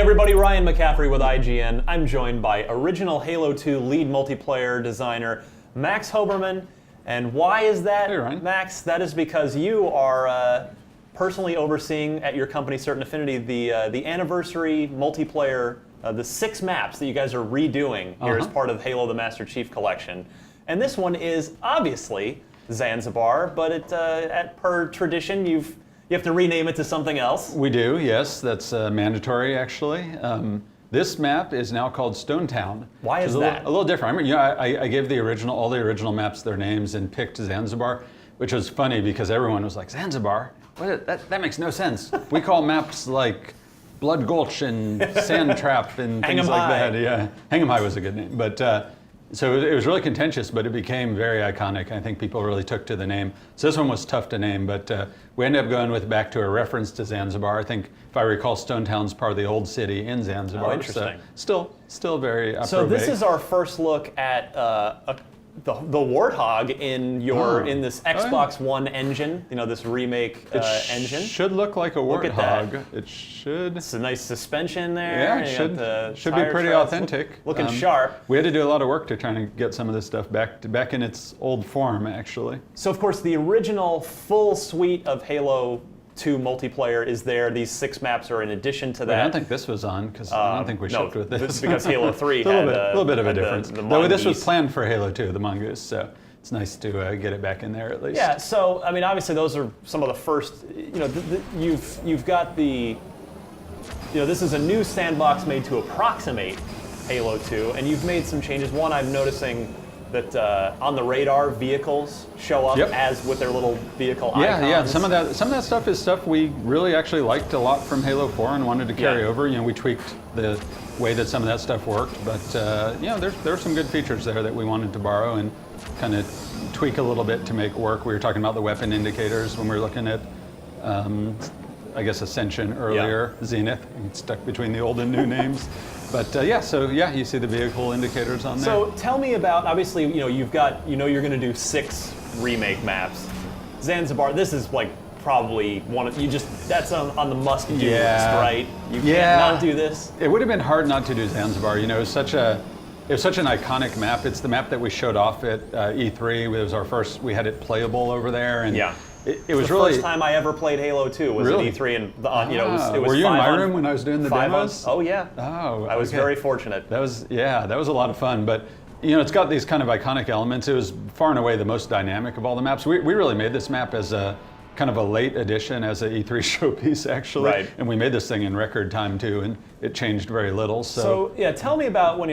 everybody, Ryan McCaffrey with IGN. I'm joined by original Halo 2 lead multiplayer designer Max Hoberman. And why is that, hey, Ryan. Max? That is because you are personally overseeing at your company, Certain Affinity, the anniversary multiplayer, the 6 maps that you guys are redoing here as part of Halo the Master Chief Collection. And this one is obviously Zanzibar, but per tradition, you have to rename it to something else. We do, yes. That's mandatory, actually. This map is now called Stonetown. Why is that? A little different. I gave all the original maps their names and picked Zanzibar, which was funny because everyone was like, Zanzibar? That makes no sense. We call maps like Blood Gulch and Sand Trap and things like that. Yeah, Hang 'em High was a good name. But so it was really contentious, but it became very iconic. I think people really took to the name. So this one was tough to name, but we ended up going back to a reference to Zanzibar. I think, if I recall, Stonetown's part of the old city in Zanzibar. Oh, interesting. So still very So this is our first look at the Warthog in this Xbox One engine. You know, this remake engine. Should look like a Warthog. Look at that. It should. It's a nice suspension there. Yeah, it should be pretty authentic. Looking sharp. We had to do a lot of work to try to get some of this stuff back in its old form, actually. So, of course, the original full suite of Halo 2 multiplayer is there. These 6 maps are in addition to that. I don't think this was on, because I don't think we shipped with this. Because Halo 3 had a little bit of a difference. Though this was planned for Halo 2, the Mongoose, so it's nice to get it back in there at least. Yeah, so, I mean, obviously those are some of the first, you've got the, this is a new sandbox made to approximate Halo 2, and you've made some changes. One, I'm noticing that on the radar, vehicles show up as with their little vehicle icons. Yeah. Some of that stuff is stuff we really actually liked a lot from Halo 4 and wanted to carry over. We tweaked the way that some of that stuff worked, but there are some good features there that we wanted to borrow and kind of tweak a little bit to make work. We were talking about the weapon indicators when we were looking at, I guess, Ascension earlier, Zenith, stuck between the old and new names. But you see the vehicle indicators on there. So tell me about, obviously, you've got, you're going to do 6 remake maps. Zanzibar, this is like probably one of, that's on the must-do list, right? You can't not do this. It would have been hard not to do Zanzibar. It was such an iconic map. It's the map that we showed off at E3. It was our first, we had it playable over there. And it was the really first time I ever played Halo 2 was at E3, and it was were you in my room when I was doing the demos? Oh yeah. Oh, I was very fortunate. That was a lot of fun. But it's got these kind of iconic elements. It was far and away the most dynamic of all the maps. We really made this map as a kind of a late addition, as an E3 showpiece actually. Right. And we made this thing in record time too, and it changed very little. So tell me about when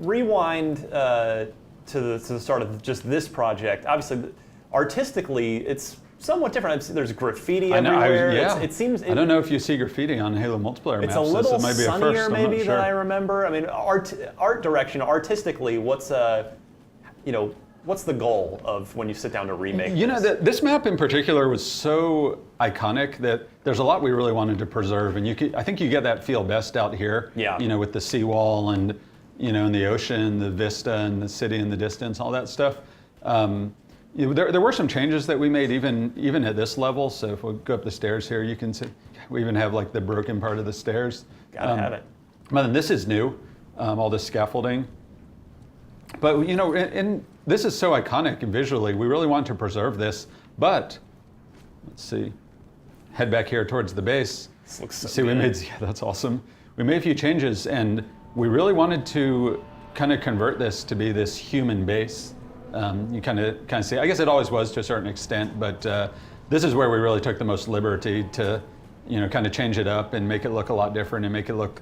rewind to the start of just this project. Obviously, artistically, it's somewhat different. There's graffiti everywhere. It seems. I don't know if you see graffiti on Halo multiplayer maps. It's a little might be sunnier, a first, maybe, than I remember. I mean, art direction, artistically, what's the goal of when you sit down to remake? This map in particular was so iconic that there's a lot we really wanted to preserve, and I think you get that feel best out here. Yeah. With the seawall and and the ocean, the vista, and the city in the distance, all that stuff. There were some changes that we made even at this level. So if we go up the stairs here, you can see we even have like the broken part of the stairs. Gotta have it. But then this is new, all this scaffolding. But and this is so iconic visually. We really want to preserve this. But let's see, head back here towards the base. This looks so see, good. That's awesome. We made a few changes, and we really wanted to kind of convert this to be this human base. You kind of see, I guess it always was to a certain extent, but this is where we really took the most liberty to, kind of change it up and make it look a lot different and make it look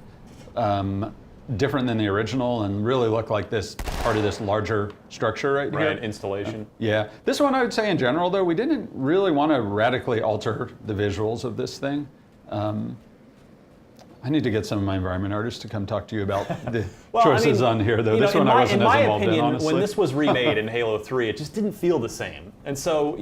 different than the original and really look like this part of this larger structure right here. Right, installation. Yeah. This one I would say in general, though, we didn't really want to radically alter the visuals of this thing. I need to get some of my environment artists to come talk to you about the choices on here, though. This one I wasn't as involved in, honestly. When this was remade in Halo 3, it just didn't feel the same. And so,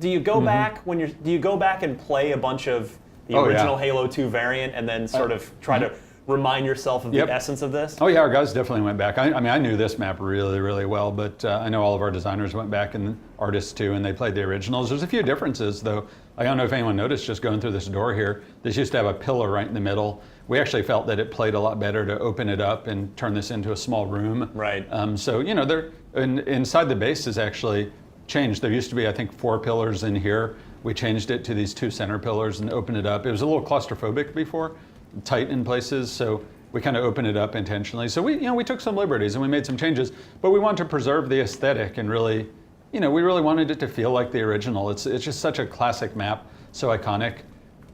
do you go back do you go back and play a bunch of the original Halo 2 variant and then sort of try to remind yourself of the essence of this? Oh yeah, our guys definitely went back. I mean, I knew this map really, really well, but I know all of our designers went back and artists too, and they played the originals. There's a few differences though. I don't know if anyone noticed just going through this door here. This used to have a pillar right in the middle. We actually felt that it played a lot better to open it up and turn this into a small room. Right. So inside the base is actually changed. There used to be, I think, 4 pillars in here. We changed it to these 2 center pillars and opened it up. It was a little claustrophobic before, tight in places, so we kind of opened it up intentionally. So we took some liberties and we made some changes, but we wanted to preserve the aesthetic and really, we really wanted it to feel like the original. It's just such a classic map, so iconic.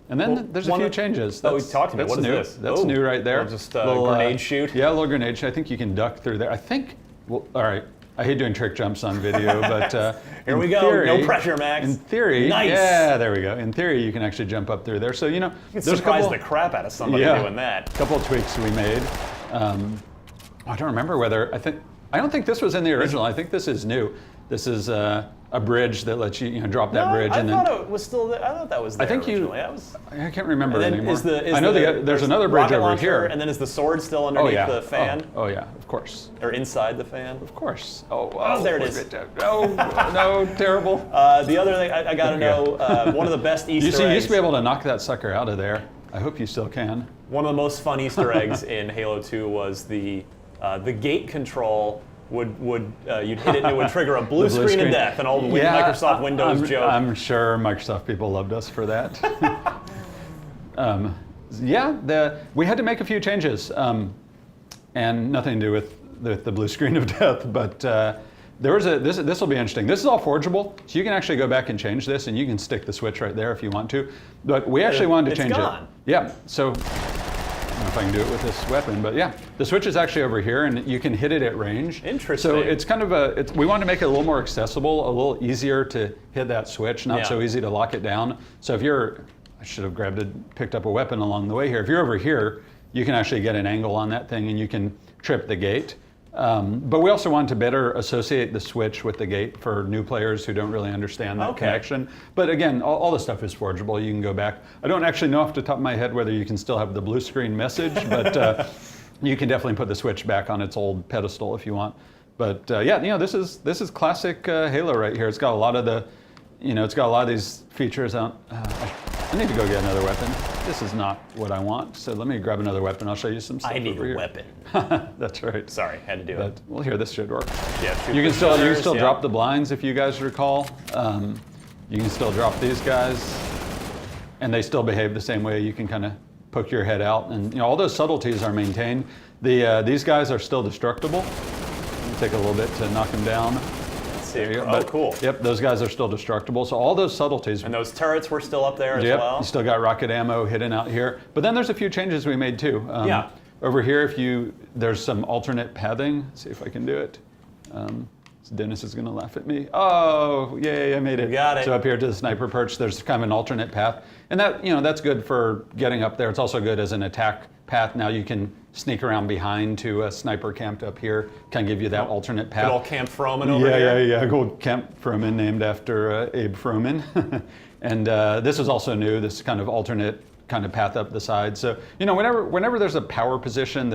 And then there's a few changes. We talked about. What is new. this? That's new right there. Just a little grenade shoot. Yeah, a little grenade shoot. I think you can duck through there. I think. Well, all right. I hate doing trick jumps on video, but here we go. Theory, no pressure, Max. In theory, nice. Yeah, there we go. In theory, you can actually jump up through there. So you can there's surprise the crap out of somebody doing that. A couple of tweaks we made. I don't remember whether I don't think this was in the original. I think this is new. This is a bridge that lets you drop that bridge. I thought it was still there. I thought that was there originally. I can't remember and then anymore. I know there's another bridge over here. And then is the sword still underneath the fan? Oh yeah, of course. Or inside the fan? Of course. Oh, there it is. No, terrible. The other thing I got to know, one of the best Easter eggs. You used to be able to knock that sucker out of there. I hope you still can. One of the most fun Easter eggs in Halo 2 was the gate control. You'd hit it and it would trigger a blue screen of death, an old Microsoft Windows joke. I'm sure Microsoft people loved us for that. We had to make a few changes, and nothing to do with the blue screen of death, but there was this will be interesting. This is all forgeable, so you can actually go back and change this, and you can stick the switch right there if you want to. But we actually wanted to change it. Yeah, so. I don't know if I can do it with this weapon, but yeah, the switch is actually over here, and you can hit it at range. Interesting. So it's kind of we wanted to make it a little more accessible, a little easier to hit that switch, not so easy to lock it down. So if I should have picked up a weapon along the way here. If you're over here, you can actually get an angle on that thing, and you can trip the gate. But we also wanted to better associate the switch with the gate for new players who don't really understand that connection. But again, all the stuff is forgeable. You can go back. I don't actually know off the top of my head whether you can still have the blue screen message, but you can definitely put the switch back on its old pedestal if you want. But this is classic Halo right here. It's got a lot of these features out. I need to go get another weapon. This is not what I want, so let me grab another weapon. I'll show you some stuff. I need over here. weapon. That's right. Sorry, had to do it. Well, here, this should work. Yeah, you can still drop the blinds if you guys recall. You can still drop these guys, and they still behave the same way. You can kind of poke your head out, and all those subtleties are maintained. These guys are still destructible. It'll take a little bit to knock them down. Cool. Yep, those guys are still destructible. So all those subtleties. And those turrets were still up there as well? You still got rocket ammo hidden out here. But then there's a few changes we made too. Over here, there's some alternate pathing. Let's see if I can do it. Dennis is going to laugh at me. Oh, yay, I made it. You got it. So up here to the sniper perch, there's kind of an alternate path. And that's good for getting up there. It's also good as an attack path. Now you can sneak around behind to a sniper camped up here, kind of give you that alternate path. Good old Camp Froman over here. Yeah, good old Camp Froman, named after Abe Froman. And this is also new, this kind of alternate kind of path up the side. So, whenever there's a power position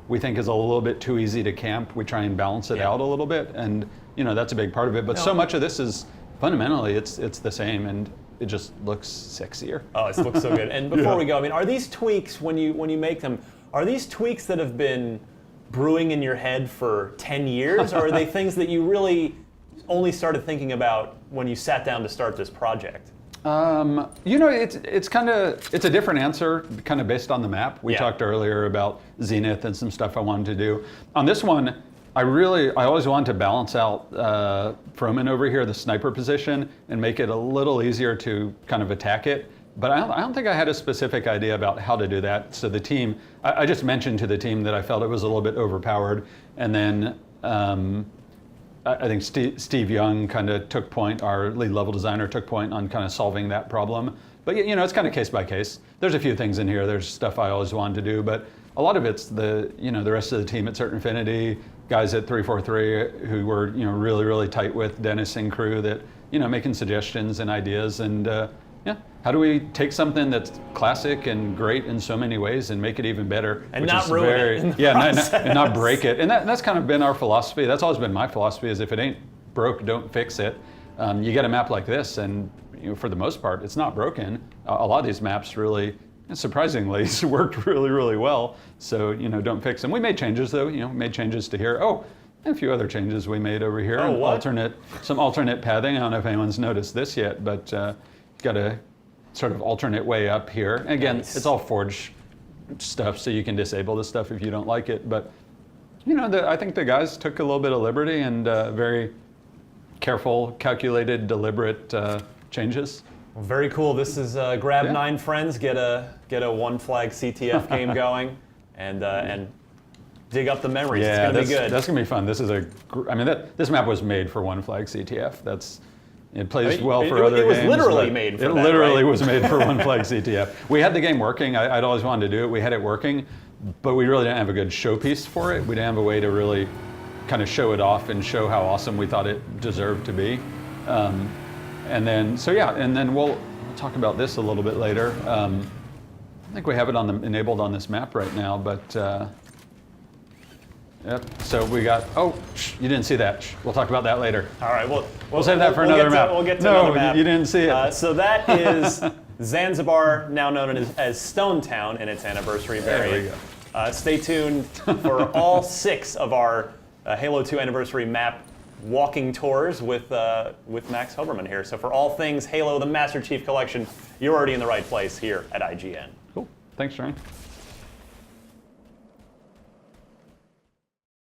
we think is a little bit too easy to camp, we try and balance it out a little bit. And, that's a big part of it. But so much of this is, fundamentally, it's the same, and it just looks sexier. Oh, it looks so good. And before we go, are these tweaks, when you make them, are these tweaks that have been brewing in your head for 10 years, or are they things that you really only started thinking about when you sat down to start this project? It's a different answer, kind of based on the map. We talked earlier about Zenith and some stuff I wanted to do. On this one, I always wanted to balance out Froman over here, the sniper position, and make it a little easier to kind of attack it. But I don't think I had a specific idea about how to do that. So the team, I just mentioned to the team that I felt it was a little bit overpowered. And then I think Steve Young kind of took point, our lead level designer took point on kind of solving that problem. But it's kind of case by case. There's a few things in here. There's stuff I always wanted to do, but a lot of it's the rest of the team at Certain Affinity, guys at 343 who were really, really tight with Dennis and crew that making suggestions and ideas, and how do we take something that's classic and great in so many ways and make it even better? And not ruin it in the process. And not break it. And that's kind of been our philosophy. That's always been my philosophy, is if it ain't broke, don't fix it. You get a map like this, and for the most part, it's not broken. A lot of these maps really, surprisingly, worked really, really well. So, don't fix them. We made changes, though. Made changes to here. Oh, and a few other changes we made over here. Oh, what? Some alternate pathing. I don't know if anyone's noticed this yet, but got a sort of alternate way up here. And again, Nice. It's all Forge stuff, so you can disable this stuff if you don't like it. But I think the guys took a little bit of liberty and very careful, calculated, deliberate changes. Well, very cool. This is grab Yeah. 9 friends, get a one flag CTF game going, and dig up the memories. It's gonna be good. That's gonna be fun. This is this map was made for one flag CTF. It plays well for other games. It was literally but made for it that, literally right? was made for one flag CTF. We had the game working. I'd always wanted to do it. We had it working, but we really didn't have a good showpiece for it. We didn't have a way to really kind of show it off and show how awesome we thought it deserved to be. And then we'll talk about this a little bit later. I think we have it enabled on this map right now, but yep. So we got. Oh, you didn't see that. We'll talk about that later. All right, We'll save that for another map. We'll get to no, another map. you didn't see it. So that is Zanzibar, now known as Stonetown, in its anniversary variant. There we go. Stay tuned for all 6 of our Halo 2 anniversary map walking tours with Max Hoberman here. So for all things Halo, the Master Chief Collection, you're already in the right place here at IGN. Cool. Thanks, Ryan.